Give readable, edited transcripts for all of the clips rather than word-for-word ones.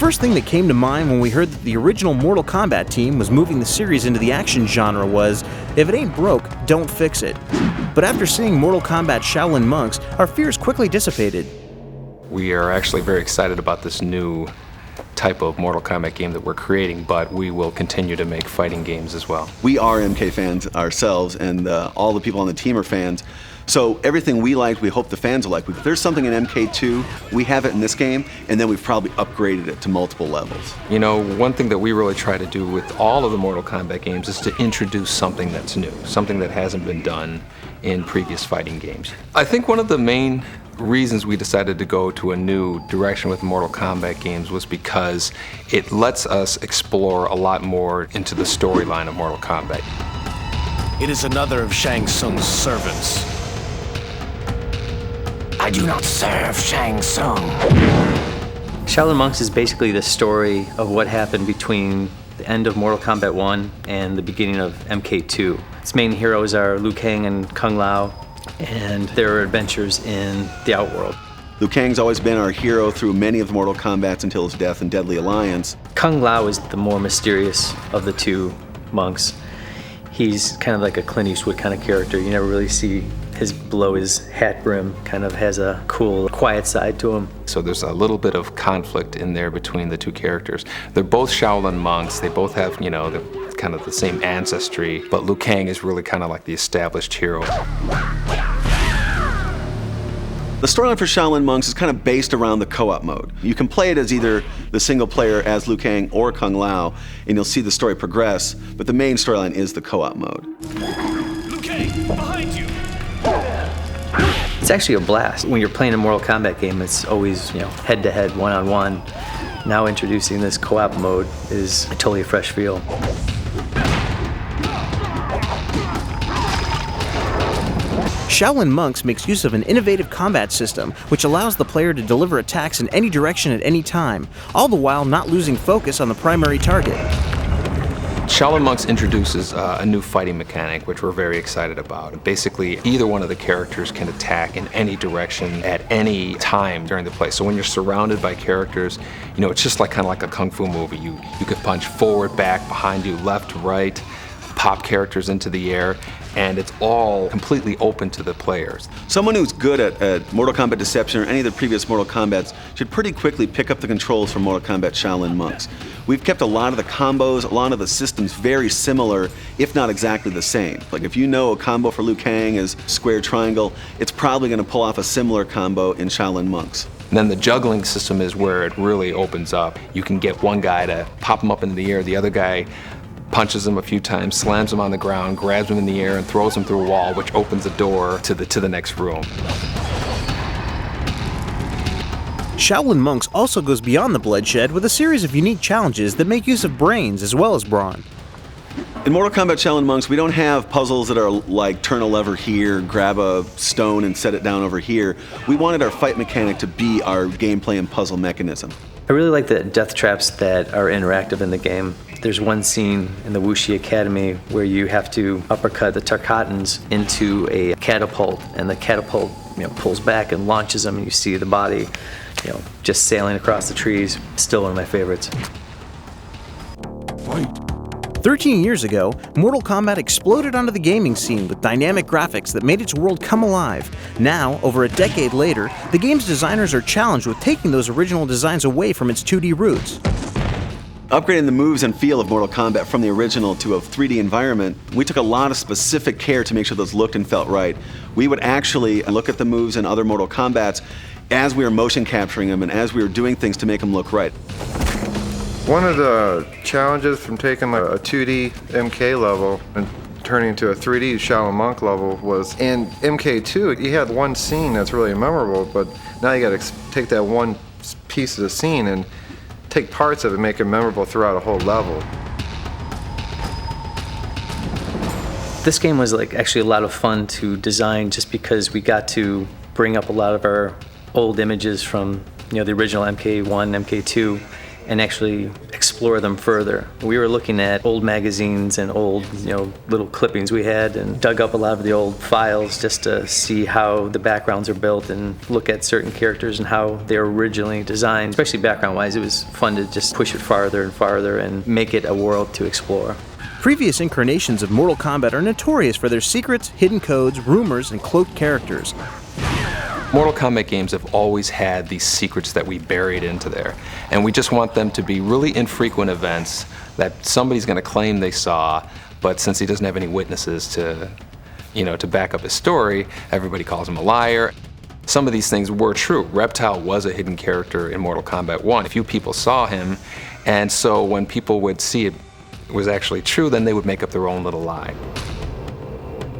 first thing that came to mind when we heard that the original Mortal Kombat team was moving the series into the action genre was, if it ain't broke, don't fix it. But after seeing Mortal Kombat Shaolin Monks, our fears quickly dissipated. We are actually very excited about this new type of Mortal Kombat game that we're creating, but we will continue to make fighting games as well. We are MK fans ourselves, and all the people on the team are fans. So everything we like, we hope the fans will like. If there's something in MK2, we have it in this game, and then we've probably upgraded it to multiple levels. You know, one thing that we really try to do with all of the Mortal Kombat games is to introduce something that's new, something that hasn't been done in previous fighting games. I think one of the main reasons we decided to go to a new direction with Mortal Kombat games was because it lets us explore a lot more into the storyline of Mortal Kombat. It is another of Shang Tsung's servants. I do not serve Shang Tsung. Shaolin Monks is basically the story of what happened between the end of Mortal Kombat 1 and the beginning of MK2. Its main heroes are Liu Kang and Kung Lao, and their adventures in the Outworld. Liu Kang's always been our hero through many of the Mortal Kombats until his death in Deadly Alliance. Kung Lao is the more mysterious of the two monks. He's kind of like a Clint Eastwood kind of character. You never really see his below his hat brim, kind of has a cool, quiet side to him. So there's a little bit of conflict in there between the two characters. They're both Shaolin monks. They both have, you know, kind of the same ancestry, but Liu Kang is really kind of like the established hero. The storyline for Shaolin Monks is kind of based around the co-op mode. You can play it as either the single player as Liu Kang or Kung Lao, and you'll see the story progress, but the main storyline is the co-op mode. Liu Kang, behind you! It's actually a blast. When you're playing a Mortal Kombat game, it's always, you know, head-to-head, one-on-one. Now introducing this co-op mode is a totally fresh feel. Shaolin Monks makes use of an innovative combat system which allows the player to deliver attacks in any direction at any time, all the while not losing focus on the primary target. Shaolin Monks introduces a new fighting mechanic, which we're very excited about. Basically, either one of the characters can attack in any direction at any time during the play. So when you're surrounded by characters, you know, it's just like kind of like a kung fu movie. You can punch forward, back, behind you, left, right, pop characters into the air, and it's all completely open to the players. Someone who's good at Mortal Kombat Deception or any of the previous Mortal Kombats should pretty quickly pick up the controls from Mortal Kombat Shaolin Monks. We've kept a lot of the combos, a lot of the systems very similar, if not exactly the same. Like if you know a combo for Liu Kang is square triangle, it's probably going to pull off a similar combo in Shaolin Monks. And then the juggling system is where it really opens up. You can get one guy to pop him up into the air, the other guy punches him a few times, slams him on the ground, grabs him in the air, and throws him through a wall, which opens the door to the next room. Shaolin Monks also goes beyond the bloodshed with a series of unique challenges that make use of brains as well as brawn. In Mortal Kombat Shaolin Monks, we don't have puzzles that are like turn a lever here, grab a stone and set it down over here. We wanted our fight mechanic to be our gameplay and puzzle mechanism. I really like the death traps that are interactive in the game. There's one scene in the Wuxi Academy where you have to uppercut the Tarkatans into a catapult, and the catapult, you know, pulls back and launches them, and you see the body, you know, just sailing across the trees. Still one of my favorites. 13 years ago, Mortal Kombat exploded onto the gaming scene with dynamic graphics that made its world come alive. Now, over a decade later, the game's designers are challenged with taking those original designs away from its 2D roots. Upgrading the moves and feel of Mortal Kombat from the original to a 3D environment, we took a lot of specific care to make sure those looked and felt right. We would actually look at the moves in other Mortal Kombats as we were motion capturing them and as we were doing things to make them look right. One of the challenges from taking a 2D MK level and turning into a 3D Shaolin Monk level was in MK2, you had one scene that's really memorable, but now you got to take that one piece of the scene and take parts of it and make it memorable throughout a whole level. This game was actually a lot of fun to design just because we got to bring up a lot of our old images from, you know, the original MK1, MK2, and actually explore them further. We were looking at old magazines and old, little clippings we had, and dug up a lot of the old files just to see how the backgrounds are built and look at certain characters and how they were originally designed. Especially background-wise, it was fun to just push it farther and farther and make it a world to explore. Previous incarnations of Mortal Kombat are notorious for their secrets, hidden codes, rumors, and cloaked characters. Mortal Kombat games have always had these secrets that we buried into there, and we just want them to be really infrequent events that somebody's going to claim they saw, but since he doesn't have any witnesses to back up his story, everybody calls him a liar. Some of these things were true. Reptile was a hidden character in Mortal Kombat 1. A few people saw him, and so when people would see it was actually true, then they would make up their own little lie.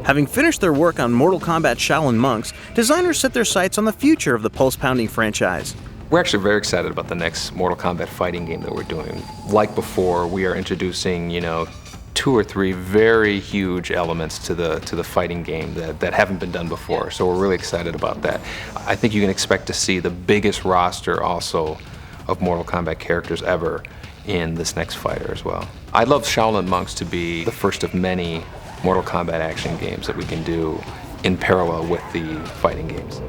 Having finished their work on Mortal Kombat Shaolin Monks, designers set their sights on the future of the pulse-pounding franchise. We're actually very excited about the next Mortal Kombat fighting game that we're doing. Like before, we are introducing, 2 or 3 very huge elements to the fighting game that haven't been done before. So we're really excited about that. I think you can expect to see the biggest roster also of Mortal Kombat characters ever in this next fighter as well. I'd love Shaolin Monks to be the first of many Mortal Kombat action games that we can do in parallel with the fighting games.